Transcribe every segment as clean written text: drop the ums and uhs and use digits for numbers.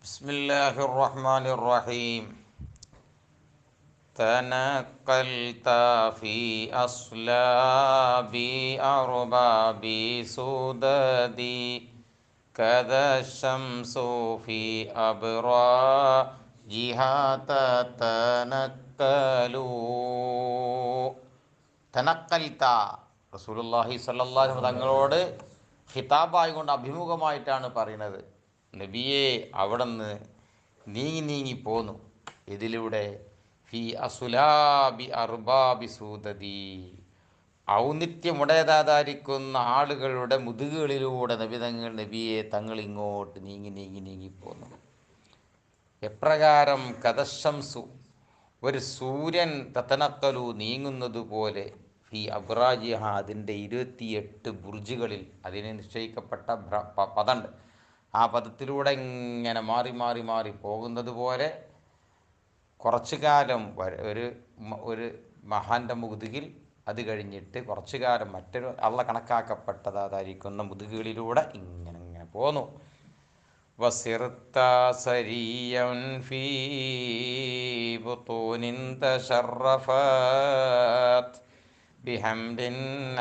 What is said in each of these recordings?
ബിസ്മില്ലാഹിർ റഹ്മാനിർ റഹീം. തനഖൽത ഫീ അസ്ലാബി അർബാബി സുദദി കദ ശംസു ഫീ അബ്റാജിഹാ തനക്കലു. തനക്കൽത റസൂലുള്ളാഹി സ്വല്ലല്ലാഹു അലൈഹി വസല്ലം തങ്ങളോട് ഖിതാബായി കൊണ്ട് അഭിമുഖമായിട്ടാണ് പറയുന്നത്. നബിയെ, അവിടെ നിന്ന് നീങ്ങി പോന്നു. ഇതിലൂടെ ഫി അസുലാബി അർബാബി സൂദതി, ഔന്നിത്യമുടേതായിരിക്കുന്ന ആളുകളുടെ മുതുകുകളിലൂടെ നബിയെ തങ്ങൾ ഇങ്ങോട്ട് നീങ്ങി പോന്നു. എപ്രകാരം കദശംസു, ഒരു സൂര്യൻ തതനക്കലു നീങ്ങുന്നത് പോലെ, ഫി അബ്രാജിഹ, അതിൻ്റെ 28 ബുർജുകളിൽ അതിന് നിശ്ചയിക്കപ്പെട്ട പദമുണ്ട്. ആ പദത്തിലൂടെ ഇങ്ങനെ മാറി പോകുന്നത് പോലെ കുറച്ചു കാലം ഒരു മഹാൻ്റെ മുതുകിൽ, അത് കഴിഞ്ഞിട്ട് കുറച്ചു കാലം മറ്റൊരു കണക്കാക്കപ്പെട്ടതായിരിക്കുന്ന മുതുകുകളിലൂടെ ഇങ്ങനെ പോന്നു. വസിർത സരിയൻ ഫീ ബുതൂനിൻ തശറഫത് ബിഹംദിൻ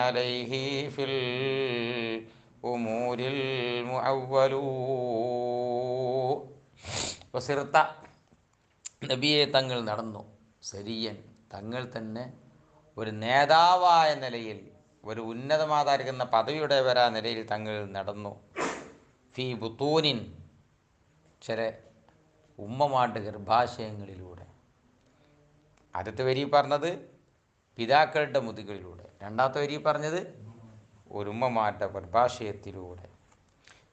അലൈഹി ഫിൽ ഉമൂരിൽ മുഅവ്വലൂ. വസിർത, നബിയെ തങ്ങൾ നടന്നു. സരിയൻ, തങ്ങൾ തന്നെ ഒരു നേതാവായ നിലയിൽ, ഒരു ഉന്നതമാതായിരിക്കുന്ന പദവിയുടേവരാ നിലയിൽ തങ്ങൾ നടന്നു. ഫി ബുത്തൂനിൻ, ചില ഉമ്മമാരുടെ ഗർഭാശയങ്ങളിലൂടെ. ആദ്യത്തെ വരി പറഞ്ഞത് പിതാക്കളുടെ മുതുകളിലൂടെ, രണ്ടാമത്തെ വരി പറഞ്ഞത് ഒരു ഉമ്മമാരുടെ ഗർഭാശയത്തിലൂടെ.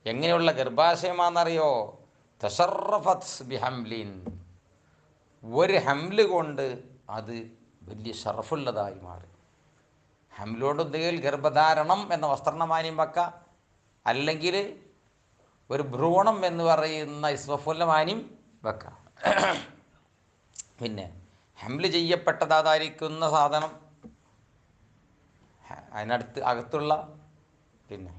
എങ്ങനെയുള്ള ഗർഭാശയമാണെന്നറിയോ? തശറഫത് ബിഹംലിൻ, ഒരു ഹംല് കൊണ്ട് അത് വലിയ ഷറഫുള്ളതായി മാറി. ഹംലോട് എന്തെങ്കിൽ ഗർഭധാരണം എന്ന വസ്ത്രണമാനിയും വെക്കാം, അല്ലെങ്കിൽ ഒരു ഭ്രൂണം എന്ന് പറയുന്ന ഇസ്വഫുല്ലമാനിയും വെക്കാം. പിന്നെ ഹംല് ചെയ്യപ്പെട്ടതായിരിക്കുന്ന സാധനം അകത്തുള്ള, പിന്നെ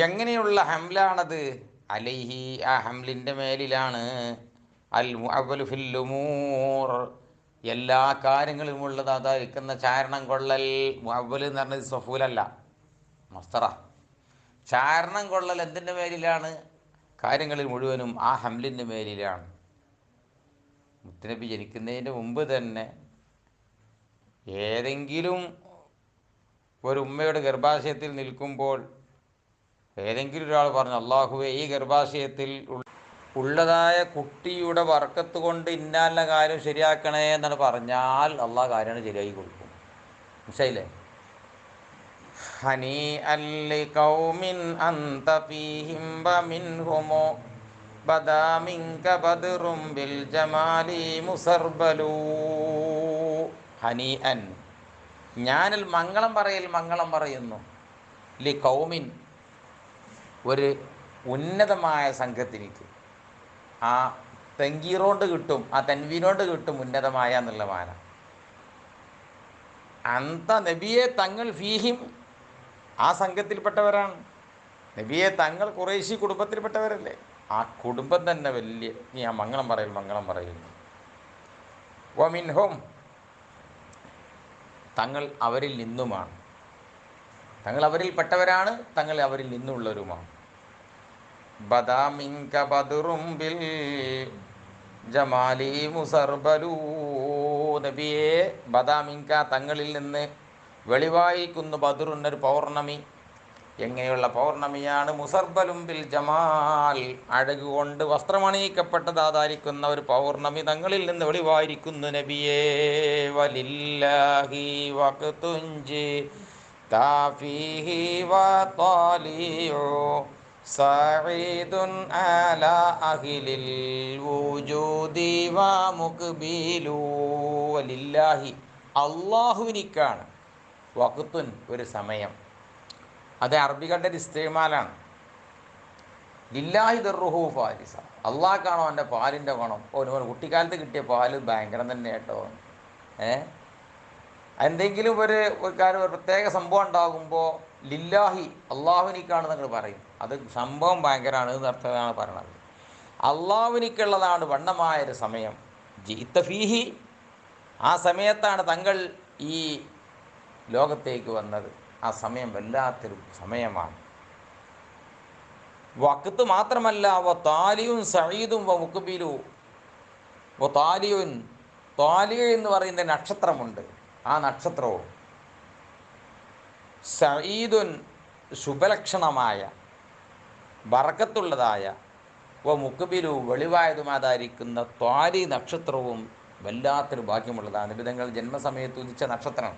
എങ്ങനെയുള്ള ഹംലാണത്? അലൈഹി, ആ ഹംലിൻ്റെ മേലിലാണ് അൽ മുഅവ്വലു ഫിൽ ഉമൂർ, എല്ലാ കാര്യങ്ങളിലുമുള്ളത് അതായിരിക്കുന്ന ചാരണം കൊള്ളൽ. മുഅവ്വൽ എന്ന് പറഞ്ഞത് സഫൂലല്ല, മസ്തറ. ചാരണം കൊള്ളൽ എന്തിൻ്റെ മേലിലാണ്? കാര്യങ്ങളിൽ മുഴുവനും ആ ഹംലിൻ്റെ മേലിലാണ്. മുത്തുനബി ജനിക്കുന്നതിന് മുമ്പ് തന്നെ ഏതെങ്കിലും ഒരു ഉമ്മയുടെ ഗർഭാശയത്തിൽ നിൽക്കുമ്പോൾ ഏതെങ്കിലും ഒരാൾ പറഞ്ഞു, അള്ളാഹുവേ, ഈ ഗർഭാശയത്തിൽ ഉള്ളതായ കുട്ടിയുടെ ബർക്കത്ത് കൊണ്ട് ഇന്നാല കാര്യം ശരിയാക്കണേ എന്നാണ് പറഞ്ഞാൽ അള്ളാഹ് കാര്യമാണ് ശരിയാക്കി കൊടുക്കും. മനസ്സിലായില്ലേ? ഹനി അല്ലി ഖൗമിൻ അൻത ഫീഹിം വമിൻഹുമു ബദാ മിൻക ബദ്റും ബിൽ ജമാലി മുസർബലൂ. ഹനി അൻ, ഞാനിൽ മംഗളം പറയുന്നു. ലി ഖൗമിൻ, ഒരു ഉന്നതമായ സംഘത്തിലേക്ക്. ആ തെങ്കീറോണ്ട് കിട്ടും, ആ തൻവീനോണ്ട് കിട്ടും ഉന്നതമായ എന്നുള്ള മാന. അന്ത, നബിയെ തങ്ങൾ, ഫീഹിം, ആ സംഘത്തിൽപ്പെട്ടവരാണ്. നബിയെ തങ്ങൾ ഖുറൈശി കുടുംബത്തിൽപ്പെട്ടവരല്ലേ? ആ കുടുംബം തന്നെ വലിയ, ആ മംഗളം പറയുന്നു. വമിൻഹും, തങ്ങൾ അവരിൽ നിന്നുമാണ്. തങ്ങൾ അവരിൽപ്പെട്ടവരാണ്, തങ്ങൾ അവരിൽ നിന്നുള്ളവരുമാണ്. ബദാ മിൻക ബദ്റും ബിൽ ജമാലി മുസർബലൂ. നബിയെ, ബദാ മിൻക, തങ്ങളിൽ നിന്ന് വെളിവായിരിക്കുന്നു, ബദ്റുൻ, ഒരു പൗർണമി. എങ്ങനെയുള്ള പൗർണമിയാണ്? മുസർബലും ബിൽ ജമാൽ, അഴകുകൊണ്ട് വസ്ത്രമണിയിക്കപ്പെട്ടതായിരിക്കുന്ന ഒരു പൗർണമി തങ്ങളിൽ നിന്ന് വെളിവായിരിക്കുന്നു നബിയേ. വലില്ലാഹി വഖ്തുൻജി താഫീഹി വതാലിഉ സഈദുൻ അലാ അഹ്ലിൽ വുജൂദി വമുഖ്ബിലു. വലില്ലാഹി, അല്ലാഹുവിനിക്കാണ്, വഖ്തുൻ, ഒരു സമയം. അത് അറബികളുടെ ഒരു ഇസ്തിമാലാണ്. ലില്ലാഹി ദർറുഹു ഫാരിസ, അള്ളാഹ്ക്കാണോ അവൻ്റെ പാലിൻ്റെ ഗുണം. കുട്ടിക്കാലത്ത് കിട്ടിയ പാല് ഭയങ്കരം തന്നെ കേട്ടോ. എന്തെങ്കിലും ഒരു കാര്യം, ഒരു പ്രത്യേക സംഭവം ഉണ്ടാകുമ്പോൾ ലില്ലാഹി, അള്ളാഹുവിനിക്കാണ് നിങ്ങൾ പറയും. അത് സംഭവം ഭയങ്കരമാണ് എന്നർത്ഥമാണ് പറയണത്. അള്ളാഹുവിനിക്കുള്ളതാണ് വണ്ണമായൊരു സമയം. ജിഇത്ത ഫീഹി, ആ സമയത്താണ് തങ്ങൾ ഈ ലോകത്തേക്ക് വന്നത്. ആ സമയം വല്ലാത്തൊരു സമയമാണ്. വഖത്ത് മാത്രമല്ല, വ താലിയും സഈദും വ മുഖബിലു. വ താലിയുൻ, താലിയ എന്ന് പറയുന്ന നക്ഷത്രമുണ്ട്, ആ നക്ഷത്രവും സഈദുൻ ശുഭലക്ഷണമായ ബറക്കത്തുള്ളതായ വ മുഖബിലു വെളിവായതുമാതായിരിക്കുന്ന ത്വാലി നക്ഷത്രവും വല്ലാത്തൊരു ഭാഗ്യമുള്ളതാണ്. നിബിധങ്ങൾ ജന്മസമയത്ത് ഉദിച്ച നക്ഷത്രം.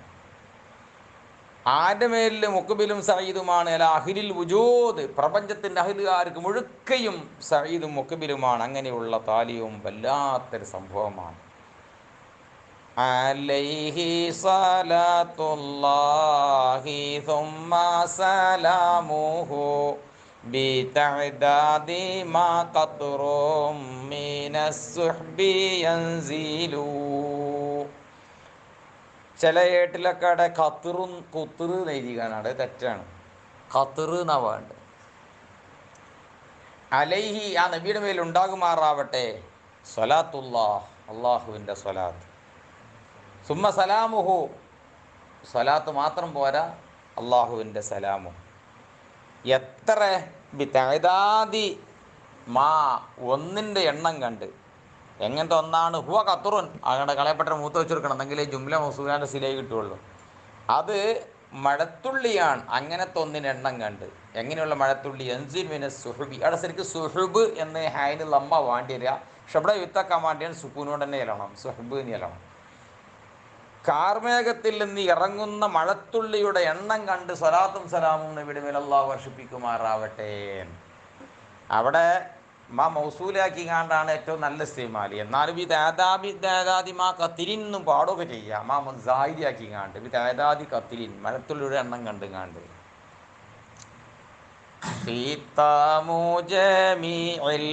ആരുടെ മേലിൽ മുഖബിലും സഈദുമാണ്? അല്ല അഹിലിൽ വുജൂദ്, പ്രപഞ്ചത്തിൻ്റെ അഹിലുകാർക്ക് മുഴുക്കയും സഈദും മുഖബിലുമാണ്. അങ്ങനെയുള്ള താലിയും വല്ലാത്തൊരു സംഭവമാണ്. അലൈഹി സ്വലാത്തുല്ലാഹി സുമ്മ സലാമുഹു ബിതഅദാദി മാ ഖത്റും മിനസ്സുഹ്ബി യൻസിലു. ചില ഏട്ടിലൊക്കെ അവിടെ ഖത്തുറും കുത്തുറ് എഴുതിക്കാനാണ്, തെറ്റാണ്. ഖത്തുറ് എന്നാ വേണ്ടത്. അലൈഹി, ആ നബിയുടെ മേൽ ഉണ്ടാകുമാറാവട്ടെ, സ്വലാത്തുല്ലാഹ്, അള്ളാഹുവിൻ്റെ സ്വലാത്ത്. സുമ്മ സലാമുഹു, സ്വലാത്ത് മാത്രം പോരാ, അള്ളാഹുവിൻ്റെ സലാമും. എത്ര ബിതഅദാദി മാ, ഒന്നിൻ്റെ എണ്ണം കണ്ട്. എങ്ങനത്തെ ഒന്നാണ്? ഹുവ ഖത്തുറുൻ, അങ്ങനെ കളയപ്പെട്ട മൂത്ത് വെച്ചെടുക്കണം, എന്നെങ്കിലേ ജുംല മൗസൂലാൻ്റെ സിലായി കിട്ടുള്ളൂ. അത് മഴത്തുള്ളിയാണ്. അങ്ങനത്തെ ഒന്നിന് എണ്ണം കണ്ട്. എങ്ങനെയുള്ള മഴത്തുള്ളി? യൻസിൽ മിനസ് സുഹുബി. അവിടെ ശരിക്കും സുഹുബ് എന്ന് ഹായിന് ലമ്മ വേണ്ടി വരിക. പക്ഷെ ഇവിടെ യുദ്ധക്കാൻ വേണ്ടിയാണ് സുക്കൂനോട് തന്നെ ഇലണം, സുഹബ് എന്ന് ഇലണം. കാർമേഘത്തിൽ നിന്ന് ഇറങ്ങുന്ന മഴത്തുള്ളിയുടെ എണ്ണം കണ്ട് സ്വലാത്തും സലാമും നബിയുടെ മേൽ അല്ലാഹു വർഷിപ്പിക്കുമാറാവട്ടെ. അവിടെ മാ മൗസൂലാക്കി കാണ്ടാണ് ഏറ്റവും നല്ല ഇസ്തിമാല്. എന്നാലും ഈ താദാദി മാ കത്തിരിന്നും പാടുകയൊക്കെ ചെയ്യാം. മാ സായിദിയാക്കി കാണ്ട് ഈ താദാദി കത്തിരിൻ, മഴത്തുള്ളിയുടെ എണ്ണം കണ്ട് കാണ്ട്. ഖിതാമു ജമീഇൽ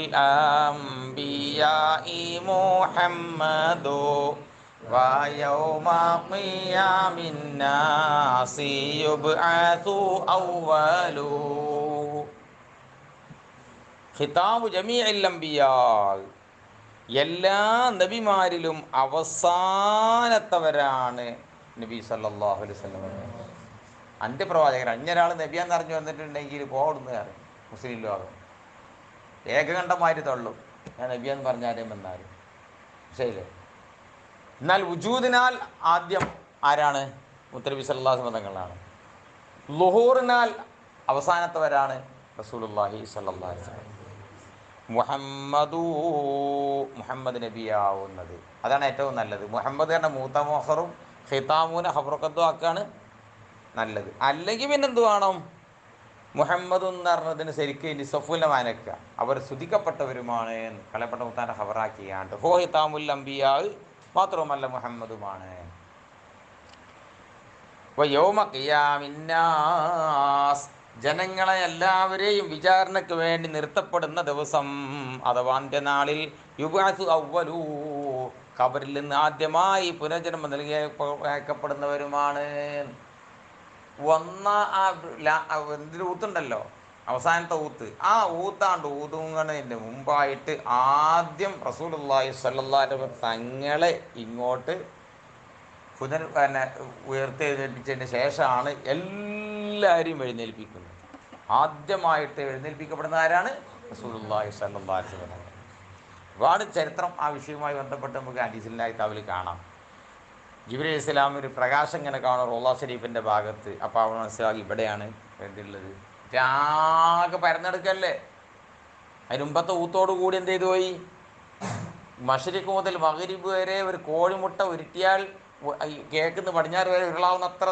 അംബിയാഇ മുഹമ്മദു വയൗമ ഖിയാമിൻ നാസി യുബ്അസു അവ്വലു. ഖിതാബു ജമീഇൽ അംബിയാ, എല്ലാ നബിമാരിലും അവസാനത്തവരാണ് നബി സല്ലല്ലാഹു അലൈഹി വസല്ലം. അന്ത്യപ്രവാചകർ. അന്യൊരാൾ നബിയാന്ന് അറിഞ്ഞു വന്നിട്ടുണ്ടെങ്കിൽ പോടുന്ന കാര്യം മുസ്ലിം ലോകം ഏകകണ്ഠമായിട്ട് തള്ളും. ഞാൻ നബിയാന്ന് പറഞ്ഞാലും വന്നാലും ശരിയല്ലേ. എന്നാൽ വുജൂദിനാൽ ആദ്യം ആരാണ്? മുത്തനബി സല്ലല്ലാഹു അലൈഹി വസല്ലം തങ്ങളാണ്. ളുഹൂറിനാൽ അവസാനത്തവരാണ് റസൂലുള്ളാഹി സ്വല്ലല്ലാഹു അലൈഹി വസല്ലം. മുഹമ്മദ് നബിയാവുന്നത് അതാണ് ഏറ്റവും നല്ലത്. മുഹമ്മദ് എന്ന മൂത്ത മോഹറും ഖിതാമൂനെ ഹബ്രക്കത്തും ആക്കാണ് നല്ലത്. അല്ലെങ്കിൽ പിന്നെന്ത് വേണം? മുഹമ്മദ് എന്ന് പറഞ്ഞതിന് ശരിക്കും നിസഫുല്ല മാനക്ക, അവർ സ്തുതിക്കപ്പെട്ടവരുമാണ് കളയപ്പെട്ട മുത്താൻ്റെ ഖബറാക്കിയാണ്ട്. ഹോ ഹിതാമുൽ അംബിയാ, മാത്രവുമല്ല മുഹമ്മദുമാണ്. യൗമ ഖിയാമിന്നാസ്, ജനങ്ങളെ എല്ലാവരെയും വിചാരണയ്ക്ക് വേണ്ടി നിർത്തപ്പെടുന്ന ദിവസം അഥവാ അന്ത്യനാളിൽ യുബ്അസു അവ്വലു, ഖബറിൽ നിന്ന് ആദ്യമായി പുനർജന്മം നൽകപ്പെടുന്നവരുമാണ്. എന്തൊരു ഊത്തുണ്ടല്ലോ, അവസാനത്തെ ഊത്ത്, ആ ഊത്താണ്ട് ഊതുന്നതിൻ്റെ മുമ്പായിട്ട് ആദ്യം റസൂലുള്ളാഹി സ്വല്ലല്ലാഹു അലൈഹി വസല്ലം തങ്ങളെ ഇങ്ങോട്ട് ഉയർത്തെഴുന്നേൽപ്പിച്ചതിന് ശേഷമാണ് എല്ലാവരെയും എഴുന്നേൽപ്പിക്കുന്നത്. ആദ്യമായിട്ട് എഴുന്നേൽപ്പിക്കപ്പെടുന്ന ആരാണ്? റസൂലുള്ളാഹി സ്വല്ലല്ലാഹു അലൈഹി വസല്ലം. ഒരുപാട് ചരിത്രം ആ വിഷയവുമായി ബന്ധപ്പെട്ട് നമുക്ക് ഹദീസിൻ്റെ കിതാബിൽ കാണാം. ജിബ്രീൽ അലൈഹി സ്വലാം ഒരു പ്രകാശം ഇങ്ങനെ കാണും റൗള ഷരീഫിൻ്റെ ഭാഗത്ത്. അപ്പോൾ അവൾ മനസ്സിലാക്കി ഇവിടെയാണ് വേണ്ടിയുള്ളത്. ആകെ പരന്നെടുക്കല്ലേ. അതിന് മുമ്പത്തെ ഊത്തോടു കൂടി എന്ത് ചെയ്തു പോയി? മശ്രിഖ് മുതൽ മഗ്രിബ് വരെ ഒരു കോഴിമുട്ട ഉരുട്ടിയാൽ കേൾക്കുന്ന പടിഞ്ഞാറ് വരെ ഉരുളാവുന്ന അത്ര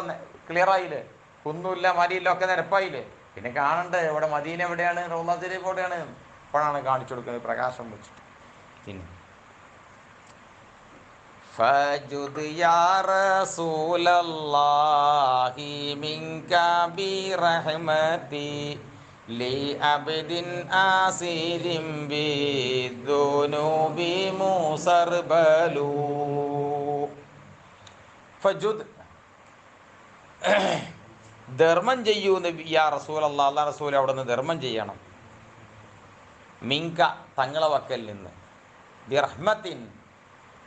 ക്ലിയറായില്ലേ? കുന്നുമില്ല, മലയില്ല, ഒക്കെ നിരപ്പായില്ലേ? പിന്നെ കാണണ്ടേ ഇവിടെ മദീന എവിടെയാണ്, റൗള ഷരീഫ് എവിടെയാണ്? അപ്പോഴാണ് കാണിച്ചു കൊടുക്കുന്നത് പ്രകാശം വെച്ചിട്ട്. പിന്നെ ഫജുദ് യാ റസൂലല്ലാഹി മിൻക ബിറഹ്മതി ലി അബ്ദിൻ ആസിരിൻ ബിദുനൂബി മുസർബലു. ഫജുദ്, ധർമ്മം ചെയ്യൂ നബി യാ റസൂൽ അല്ലാ റസൂൽ, അവിടെ നിന്ന് ധർമ്മം ചെയ്യണം. മിങ്ക തങ്ങളെ വക്കൽ നിന്ന്, ബിറഹ്മത്തിൻ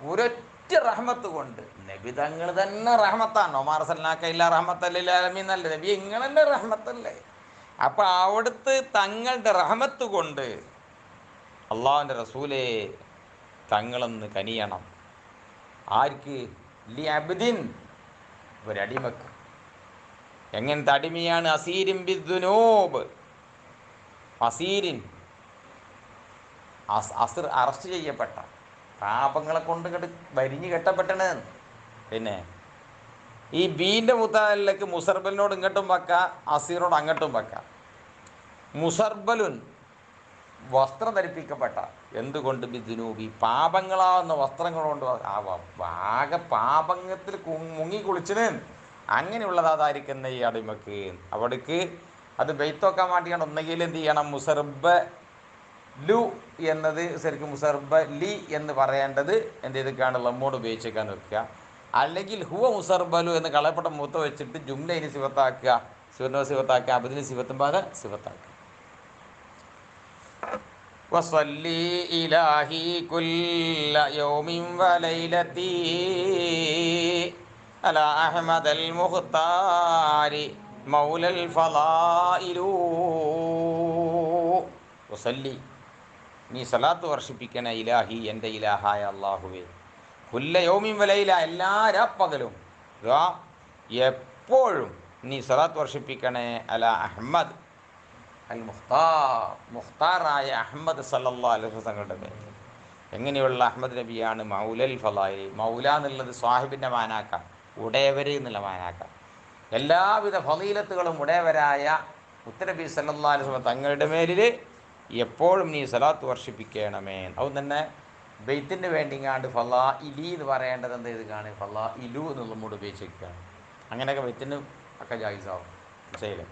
ഒരൊറ്റ റഹ്മത്ത് കൊണ്ട്. നബി തങ്ങൾ തന്നെ റഹ്മത്താണ്. ഒമാർ സല്ലാക്ക ഇല്ല റഹ്മത്തല്ലാലമീൻ അല്ലേ നബി, നിങ്ങളല്ലേ റഹ്മത്തല്ലേ. അപ്പം അവിടുത്തെ തങ്ങളുടെ റഹ്മത്ത് കൊണ്ട് അള്ളാഹുവിൻ്റെ റസൂലേ തങ്ങളെന്ന് കനിയണം. ആർക്ക്? ലി അബ്ദിൻ, ഒരടിമക്ക്. എങ്ങനത്തെ അടിമയാണ്? അസീരിൻ ബിദ്ദുനൂബ്, അസീരിൻ അസിർ അറസ്റ്റ് ചെയ്യപ്പെട്ട, പാപങ്ങളെ കൊണ്ട് വരിഞ്ഞ് കെട്ടപ്പെട്ടണ്. പിന്നെ ഈ ബീൻ്റെ മുത്താലിലേക്ക് മുസർബലിനോട് ഇങ്ങോട്ടും വെക്കാം, അസീറിനോട് അങ്ങോട്ടും വെക്കാം. മുസർബലുൻ വസ്ത്രം ധരിപ്പിക്കപ്പെട്ട, എന്തുകൊണ്ട്? ബിദ്ദുനൂബി, പാപങ്ങളാവുന്ന വസ്ത്രങ്ങൾ കൊണ്ട്. ആകെ പാപത്തിൽ മുങ്ങി കുളിച്ചിന്. അങ്ങനെയുള്ളതായിരിക്കുന്ന ഈ അടിമക്ക് അവിടേക്ക് അത് ബെയ്ത്തോക്കാൻ വേണ്ടിയാണ്. ഒന്നുകിൽ എന്ത് ചെയ്യണം? മുസർബ ലു എന്നത് ശരിക്കും മുസർബ ലി എന്ന് പറയേണ്ടത് എന്ത് ചെയ്തൊക്കെയാണ്? ലമ്മോട് ഉപയോഗിച്ചേക്കാൻ നിൽക്കുക. അല്ലെങ്കിൽ ഹുവ മുസർബലു എന്ന് കളയപ്പെട്ട മൂത്ത വെച്ചിട്ട് ജുംലയിന് സിവത്താക്കുക, സിവത്തിനെ സിവത്താക്കുക, അബദിന് സിവത്തും പാക സിവത്താക്കുക. വസല്ലി ഇലാഹി കുല്ല യൗമിൻ വലൈലതി അലാ അഹ്മദൽ മുഖ്താരി മൗലൽ ഫളായിലു. വസല്ലി, നീ സലാത്ത് വർഷിപ്പിക്കണ ഇലാഹി, എൻ്റെ ഇലാഹായ അള്ളാഹുവേ, കുല്ല യൗമിൻ വലൈല, എല്ലാ രാപ്പകലും എപ്പോഴും നീ സലാത്ത് വർഷിപ്പിക്കണേ അല അഹ്മദ് അൽ മുഖ്താർ, മുഖ്താറായ അഹ്മദ് സല്ലല്ലാഹു അലൈഹി വസല്ലം തങ്ങളുടെ പേര്. എങ്ങനെയുള്ള അഹ്മദ് നബിയാണ്? മൗലൽ ഫളായിലി, മൗല എന്നുള്ളത് സ്വാഹിബിൻ്റെ മാനാക്ക, ഉടയവർ എന്നുള്ള മാനാക്ക. എല്ലാവിധ ഫളീലത്തുകളും ഉടയവരായ മുത്തനബി സല്ലല്ലാഹു അലൈഹി വസല്ലം തങ്ങളുടെ മേലിൽ എപ്പോഴും നീ സലാത്ത് വർഷിപ്പിക്കണമേ. അതും തന്നെ ബെയ്ത്തിന് വേണ്ടിങ്ങാണ്ട് ഫലാ ഇലി എന്ന് പറയേണ്ടത് എന്ത് ചെയ്താണ്? ഫലാ ഇലു എന്നുള്ള മൂട് ഉപയോഗിച്ചിരിക്കുകയാണ്. അങ്ങനെയൊക്കെ ബെയ്ത്തിന് ഒക്കെ ജായിസാവും. ശരി.